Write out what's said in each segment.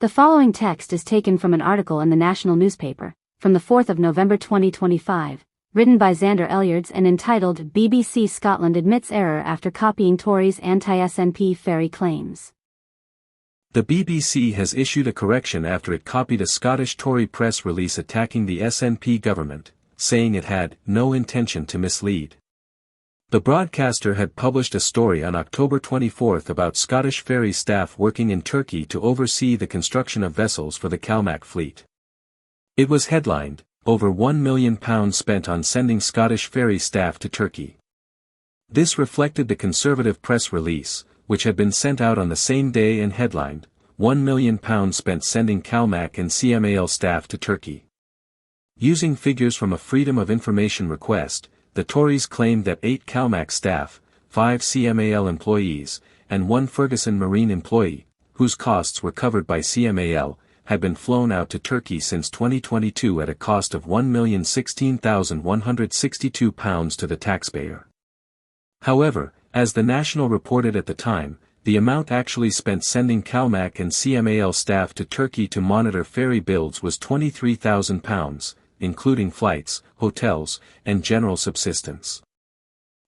The following text is taken from an article in the national newspaper, from the 4th of November 2025, written by Xander Elliards and entitled BBC Scotland Admits Error After Copying Tories' Anti-SNP Ferry Claims. The BBC has issued a correction after it copied a Scottish Tory press release attacking the SNP government, saying it had no intention to mislead. The broadcaster had published a story on October 24 about Scottish ferry staff working in Turkey to oversee the construction of vessels for the Calmac fleet. It was headlined, "Over £1 million spent on sending Scottish ferry staff to Turkey." This reflected the Conservative press release, which had been sent out on the same day and headlined, £1 million spent sending Calmac and CMAL staff to Turkey. Using figures from a Freedom of Information request, the Tories claimed that 8 Calmac staff, 5 CMAL employees, and 1 Ferguson Marine employee, whose costs were covered by CMAL, had been flown out to Turkey since 2022 at a cost of £1,016,162 to the taxpayer. However, as the National reported at the time, the amount actually spent sending Calmac and CMAL staff to Turkey to monitor ferry builds was £23,000, including flights, hotels, and general subsistence.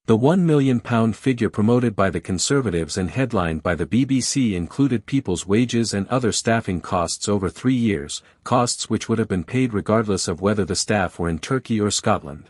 The £1 million figure promoted by the Conservatives and headlined by the BBC included people's wages and other staffing costs over 3 years, costs which would have been paid regardless of whether the staff were in Turkey or Scotland.